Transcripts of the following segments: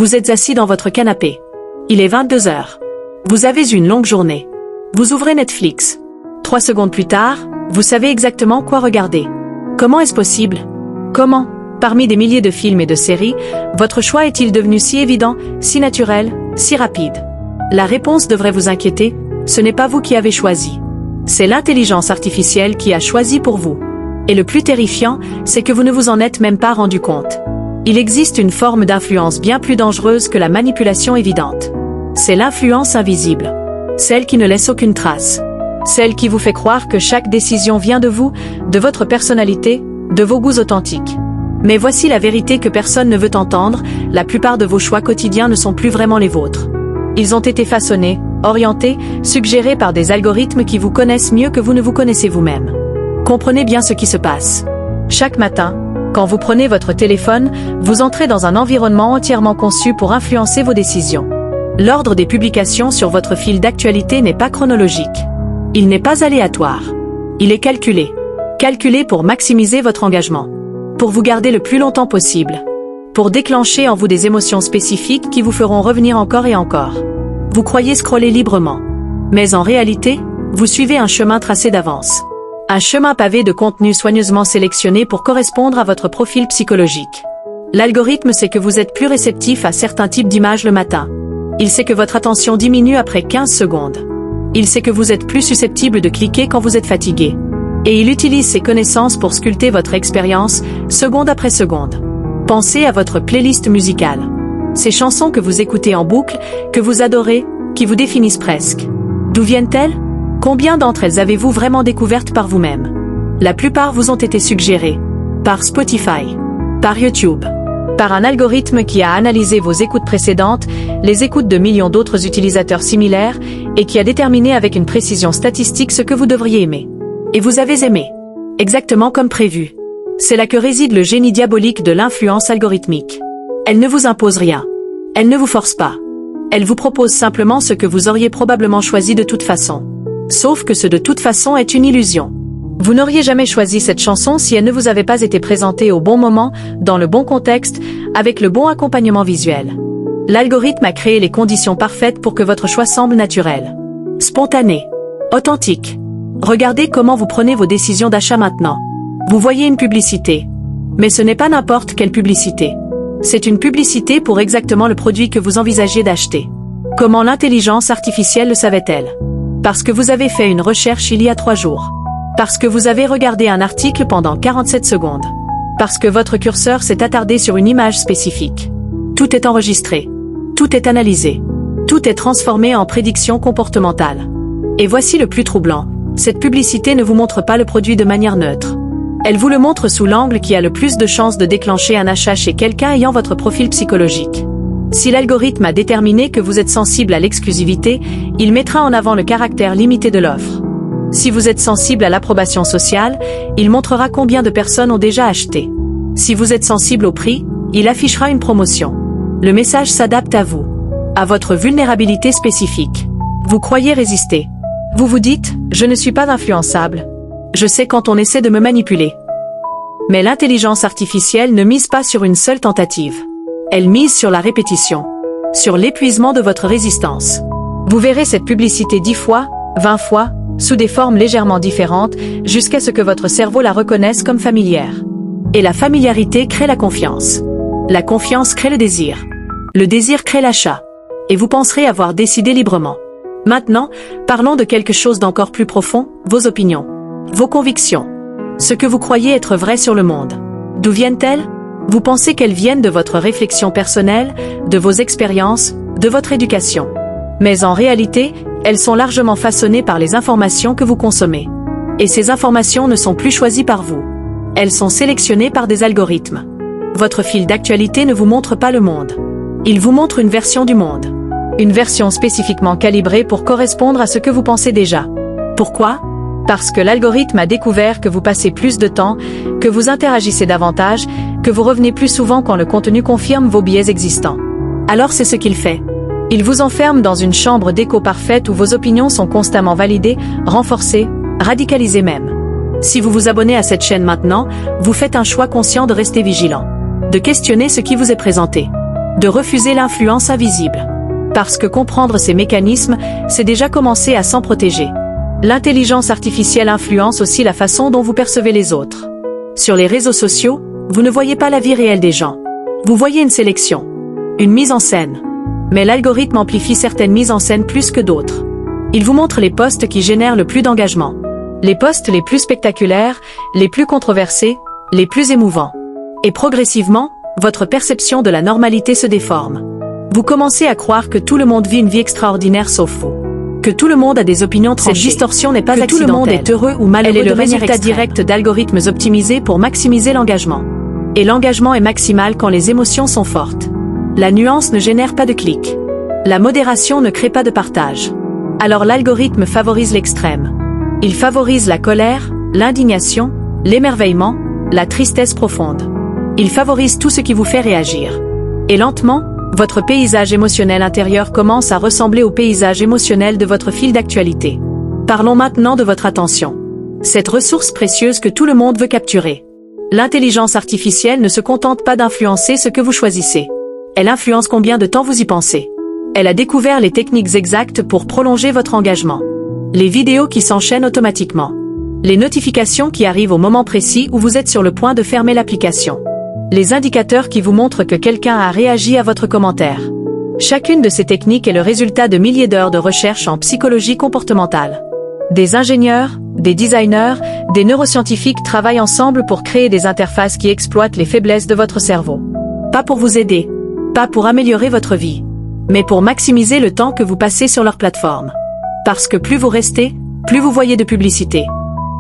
Vous êtes assis dans votre canapé. Il est 22 heures. Vous avez une longue journée. Vous ouvrez Netflix. 3 secondes plus tard, vous savez exactement quoi regarder. Comment est-ce possible? Comment, parmi des milliers de films et de séries, votre choix est-il devenu si évident, si naturel, si rapide? La réponse devrait vous inquiéter, ce n'est pas vous qui avez choisi. C'est l'intelligence artificielle qui a choisi pour vous. Et le plus terrifiant, c'est que vous ne vous en êtes même pas rendu compte. Il existe une forme d'influence bien plus dangereuse que la manipulation évidente. C'est l'influence invisible. Celle qui ne laisse aucune trace. Celle qui vous fait croire que chaque décision vient de vous, de votre personnalité, de vos goûts authentiques. Mais voici la vérité que personne ne veut entendre, la plupart de vos choix quotidiens ne sont plus vraiment les vôtres. Ils ont été façonnés, orientés, suggérés par des algorithmes qui vous connaissent mieux que vous ne vous connaissez vous-même. Comprenez bien ce qui se passe. Chaque matin, quand vous prenez votre téléphone, vous entrez dans un environnement entièrement conçu pour influencer vos décisions. L'ordre des publications sur votre fil d'actualité n'est pas chronologique. Il n'est pas aléatoire. Il est calculé. Calculé pour maximiser votre engagement. Pour vous garder le plus longtemps possible. Pour déclencher en vous des émotions spécifiques qui vous feront revenir encore et encore. Vous croyez scroller librement. Mais en réalité, vous suivez un chemin tracé d'avance. Un chemin pavé de contenu soigneusement sélectionné pour correspondre à votre profil psychologique. L'algorithme sait que vous êtes plus réceptif à certains types d'images le matin. Il sait que votre attention diminue après 15 secondes. Il sait que vous êtes plus susceptible de cliquer quand vous êtes fatigué. Et il utilise ses connaissances pour sculpter votre expérience, seconde après seconde. Pensez à votre playlist musicale. Ces chansons que vous écoutez en boucle, que vous adorez, qui vous définissent presque. D'où viennent-elles? Combien d'entre elles avez-vous vraiment découvertes par vous-même? La plupart vous ont été suggérées. Par Spotify. Par YouTube. Par un algorithme qui a analysé vos écoutes précédentes, les écoutes de millions d'autres utilisateurs similaires, et qui a déterminé avec une précision statistique ce que vous devriez aimer. Et vous avez aimé. Exactement comme prévu. C'est là que réside le génie diabolique de l'influence algorithmique. Elle ne vous impose rien. Elle ne vous force pas. Elle vous propose simplement ce que vous auriez probablement choisi de toute façon. Sauf que ce de toute façon est une illusion. Vous n'auriez jamais choisi cette chanson si elle ne vous avait pas été présentée au bon moment, dans le bon contexte, avec le bon accompagnement visuel. L'algorithme a créé les conditions parfaites pour que votre choix semble naturel. Spontané. Authentique. Regardez comment vous prenez vos décisions d'achat maintenant. Vous voyez une publicité. Mais ce n'est pas n'importe quelle publicité. C'est une publicité pour exactement le produit que vous envisagez d'acheter. Comment l'intelligence artificielle le savait-elle? Parce que vous avez fait une recherche il y a 3 jours. Parce que vous avez regardé un article pendant 47 secondes. Parce que votre curseur s'est attardé sur une image spécifique. Tout est enregistré. Tout est analysé. Tout est transformé en prédiction comportementale. Et voici le plus troublant. Cette publicité ne vous montre pas le produit de manière neutre. Elle vous le montre sous l'angle qui a le plus de chances de déclencher un achat chez quelqu'un ayant votre profil psychologique. Si l'algorithme a déterminé que vous êtes sensible à l'exclusivité, il mettra en avant le caractère limité de l'offre. Si vous êtes sensible à l'approbation sociale, il montrera combien de personnes ont déjà acheté. Si vous êtes sensible au prix, il affichera une promotion. Le message s'adapte à vous, à votre vulnérabilité spécifique. Vous croyez résister. Vous vous dites, je ne suis pas influençable. Je sais quand on essaie de me manipuler. Mais l'intelligence artificielle ne mise pas sur une seule tentative. Elle mise sur la répétition. Sur l'épuisement de votre résistance. Vous verrez cette publicité 10 fois, 20 fois, sous des formes légèrement différentes, jusqu'à ce que votre cerveau la reconnaisse comme familière. Et la familiarité crée la confiance. La confiance crée le désir. Le désir crée l'achat. Et vous penserez avoir décidé librement. Maintenant, parlons de quelque chose d'encore plus profond, vos opinions. Vos convictions. Ce que vous croyez être vrai sur le monde. D'où viennent-elles? Vous pensez qu'elles viennent de votre réflexion personnelle, de vos expériences, de votre éducation. Mais en réalité, elles sont largement façonnées par les informations que vous consommez. Et ces informations ne sont plus choisies par vous. Elles sont sélectionnées par des algorithmes. Votre fil d'actualité ne vous montre pas le monde. Il vous montre une version du monde. Une version spécifiquement calibrée pour correspondre à ce que vous pensez déjà. Pourquoi? Parce que l'algorithme a découvert que vous passez plus de temps, que vous interagissez davantage, que vous revenez plus souvent quand le contenu confirme vos biais existants. Alors c'est ce qu'il fait. Il vous enferme dans une chambre d'écho parfaite où vos opinions sont constamment validées, renforcées, radicalisées même. Si vous vous abonnez à cette chaîne maintenant, vous faites un choix conscient de rester vigilant. De questionner ce qui vous est présenté. de refuser l'influence invisible. Parce que comprendre ces mécanismes, c'est déjà commencer à s'en protéger. L'intelligence artificielle influence aussi la façon dont vous percevez les autres. Sur les réseaux sociaux, vous ne voyez pas la vie réelle des gens. Vous voyez une sélection, une mise en scène. Mais l'algorithme amplifie certaines mises en scène plus que d'autres. Il vous montre les posts qui génèrent le plus d'engagement. Les posts les plus spectaculaires, les plus controversés, les plus émouvants. Et progressivement, votre perception de la normalité se déforme. Vous commencez à croire que tout le monde vit une vie extraordinaire sauf vous. Que tout le monde a des opinions tranchées. Cette distorsion n'est pas accidentelle. Que tout le monde est heureux ou malheureux. Elle est le résultat direct d'algorithmes optimisés pour maximiser l'engagement. Et l'engagement est maximal quand les émotions sont fortes. La nuance ne génère pas de clics. La modération ne crée pas de partage. Alors l'algorithme favorise l'extrême. Il favorise la colère, l'indignation, l'émerveillement, la tristesse profonde. Il favorise tout ce qui vous fait réagir. Et lentement, votre paysage émotionnel intérieur commence à ressembler au paysage émotionnel de votre fil d'actualité. Parlons maintenant de votre attention. Cette ressource précieuse que tout le monde veut capturer. L'intelligence artificielle ne se contente pas d'influencer ce que vous choisissez. Elle influence combien de temps vous y pensez. Elle a découvert les techniques exactes pour prolonger votre engagement. Les vidéos qui s'enchaînent automatiquement. Les notifications qui arrivent au moment précis où vous êtes sur le point de fermer l'application. Les indicateurs qui vous montrent que quelqu'un a réagi à votre commentaire. Chacune de ces techniques est le résultat de milliers d'heures de recherche en psychologie comportementale. Des ingénieurs, des designers, des neuroscientifiques travaillent ensemble pour créer des interfaces qui exploitent les faiblesses de votre cerveau. Pas pour vous aider, pas pour améliorer votre vie, mais pour maximiser le temps que vous passez sur leur plateforme. Parce que plus vous restez, plus vous voyez de publicité,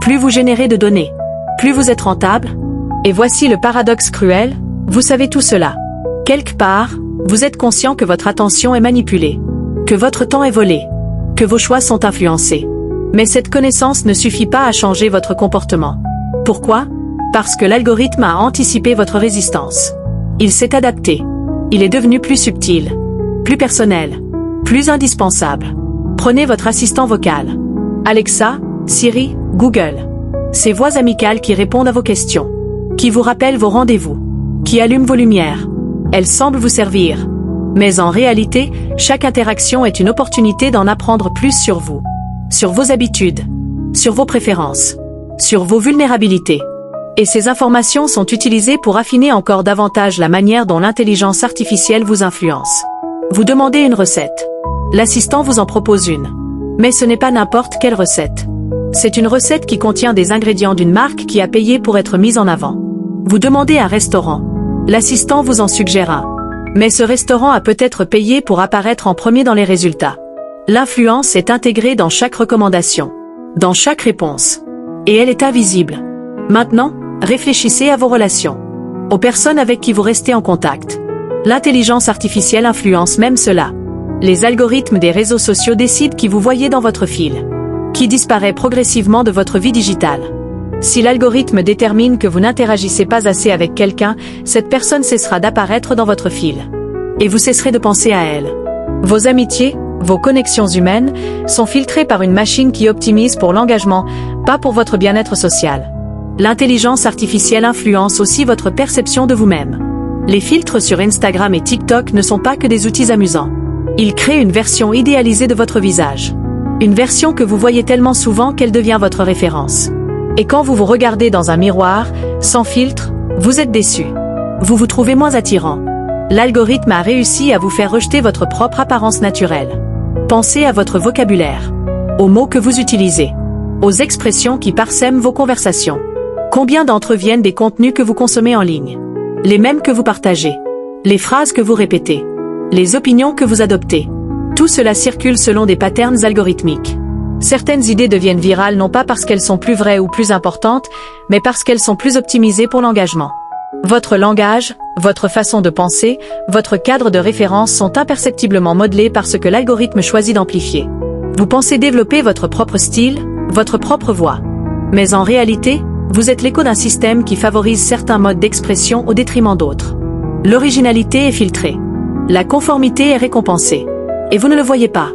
plus vous générez de données, plus vous êtes rentable. Et voici le paradoxe cruel, vous savez tout cela. Quelque part, vous êtes conscient que votre attention est manipulée, que votre temps est volé, que vos choix sont influencés. Mais cette connaissance ne suffit pas à changer votre comportement. Pourquoi? Parce que l'algorithme a anticipé votre résistance. Il s'est adapté. Il est devenu plus subtil, plus personnel, plus indispensable. Prenez votre assistant vocal. Alexa, Siri, Google. Ces voix amicales qui répondent à vos questions, qui vous rappellent vos rendez-vous, qui allument vos lumières. Elles semblent vous servir. Mais en réalité, chaque interaction est une opportunité d'en apprendre plus sur vous, sur vos habitudes, sur vos préférences, sur vos vulnérabilités. Et ces informations sont utilisées pour affiner encore davantage la manière dont l'intelligence artificielle vous influence. Vous demandez une recette. L'assistant vous en propose une. Mais ce n'est pas n'importe quelle recette. C'est une recette qui contient des ingrédients d'une marque qui a payé pour être mise en avant. Vous demandez un restaurant. L'assistant vous en suggère un. Mais ce restaurant a peut-être payé pour apparaître en premier dans les résultats. L'influence est intégrée dans chaque recommandation, dans chaque réponse. Et elle est invisible. Maintenant, réfléchissez à vos relations, aux personnes avec qui vous restez en contact. L'intelligence artificielle influence même cela. Les algorithmes des réseaux sociaux décident qui vous voyez dans votre fil, qui disparaît progressivement de votre vie digitale. Si l'algorithme détermine que vous n'interagissez pas assez avec quelqu'un, cette personne cessera d'apparaître dans votre fil. Et vous cesserez de penser à elle. Vos amitiés, vos connexions humaines, sont filtrées par une machine qui optimise pour l'engagement, pas pour votre bien-être social. L'intelligence artificielle influence aussi votre perception de vous-même. Les filtres sur Instagram et TikTok ne sont pas que des outils amusants. Ils créent une version idéalisée de votre visage. Une version que vous voyez tellement souvent qu'elle devient votre référence. Et quand vous vous regardez dans un miroir, sans filtre, vous êtes déçu. Vous vous trouvez moins attirant. L'algorithme a réussi à vous faire rejeter votre propre apparence naturelle. Pensez à votre vocabulaire, aux mots que vous utilisez, aux expressions qui parsèment vos conversations. Combien d'entre eux viennent des contenus que vous consommez en ligne? Les mêmes que vous partagez, les phrases que vous répétez, les opinions que vous adoptez. Tout cela circule selon des patterns algorithmiques. Certaines idées deviennent virales non pas parce qu'elles sont plus vraies ou plus importantes, mais parce qu'elles sont plus optimisées pour l'engagement. Votre langage, votre façon de penser, votre cadre de référence sont imperceptiblement modelés par ce que l'algorithme choisit d'amplifier. Vous pensez développer votre propre style, votre propre voix. Mais en réalité, vous êtes l'écho d'un système qui favorise certains modes d'expression au détriment d'autres. L'originalité est filtrée. La conformité est récompensée. Et vous ne le voyez pas.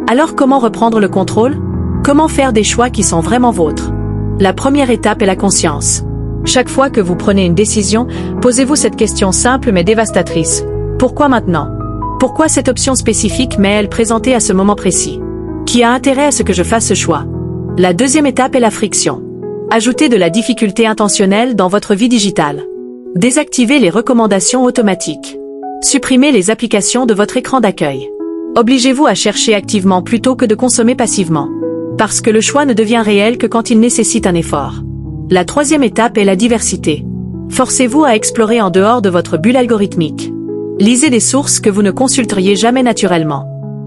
Alors comment reprendre le contrôle? Comment faire des choix qui sont vraiment vôtres? La première étape est la conscience. Chaque fois que vous prenez une décision, posez-vous cette question simple mais dévastatrice. Pourquoi maintenant? Pourquoi cette option spécifique m'est-elle présentée à ce moment précis? Qui a intérêt à ce que je fasse ce choix? La deuxième étape est la friction. Ajoutez de la difficulté intentionnelle dans votre vie digitale. Désactivez les recommandations automatiques. Supprimez les applications de votre écran d'accueil. Obligez-vous à chercher activement plutôt que de consommer passivement. Parce que le choix ne devient réel que quand il nécessite un effort. La troisième étape est la diversité. Forcez-vous à explorer en dehors de votre bulle algorithmique. Lisez des sources que vous ne consulteriez jamais naturellement.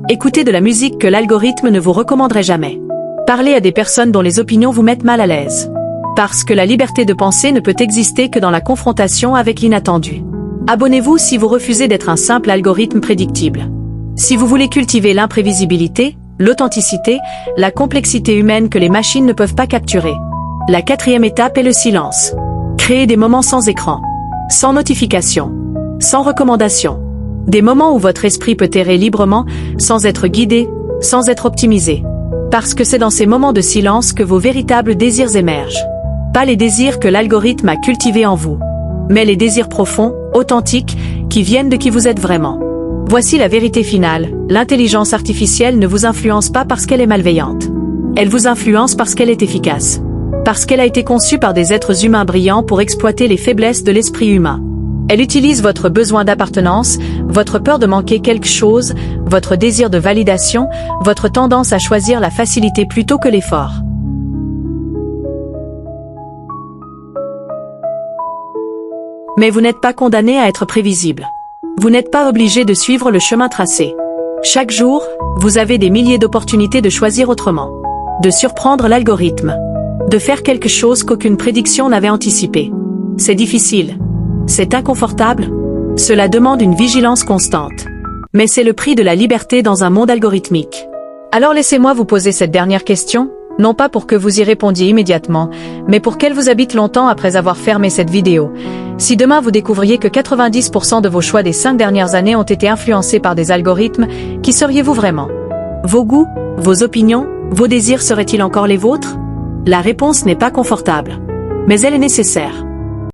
Écoutez de la musique que l'algorithme ne vous recommanderait jamais. Parlez à des personnes dont les opinions vous mettent mal à l'aise. Parce que la liberté de penser ne peut exister que dans la confrontation avec l'inattendu. Abonnez-vous si vous refusez d'être un simple algorithme prédictible. Si vous voulez cultiver l'imprévisibilité, l'authenticité, la complexité humaine que les machines ne peuvent pas capturer. La quatrième étape est le silence. Créez des moments sans écran, sans notification, sans recommandation. Des moments où votre esprit peut errer librement, sans être guidé, sans être optimisé. Parce que c'est dans ces moments de silence que vos véritables désirs émergent. Pas les désirs que l'algorithme a cultivés en vous, mais les désirs profonds, authentiques, qui viennent de qui vous êtes vraiment. Voici la vérité finale, l'intelligence artificielle ne vous influence pas parce qu'elle est malveillante. Elle vous influence parce qu'elle est efficace. Parce qu'elle a été conçue par des êtres humains brillants pour exploiter les faiblesses de l'esprit humain. Elle utilise votre besoin d'appartenance, votre peur de manquer quelque chose, votre désir de validation, votre tendance à choisir la facilité plutôt que l'effort. Mais vous n'êtes pas condamné à être prévisible. Vous n'êtes pas obligé de suivre le chemin tracé. Chaque jour, vous avez des milliers d'opportunités de choisir autrement. De surprendre l'algorithme. De faire quelque chose qu'aucune prédiction n'avait anticipé. C'est difficile. C'est inconfortable. Cela demande une vigilance constante. Mais c'est le prix de la liberté dans un monde algorithmique. Alors laissez-moi vous poser cette dernière question, non pas pour que vous y répondiez immédiatement, mais pour qu'elle vous habite longtemps après avoir fermé cette vidéo. Si demain vous découvriez que 90% de vos choix des 5 dernières années ont été influencés par des algorithmes, qui seriez-vous vraiment? Vos goûts, vos opinions, vos désirs seraient-ils encore les vôtres? La réponse n'est pas confortable. Mais elle est nécessaire.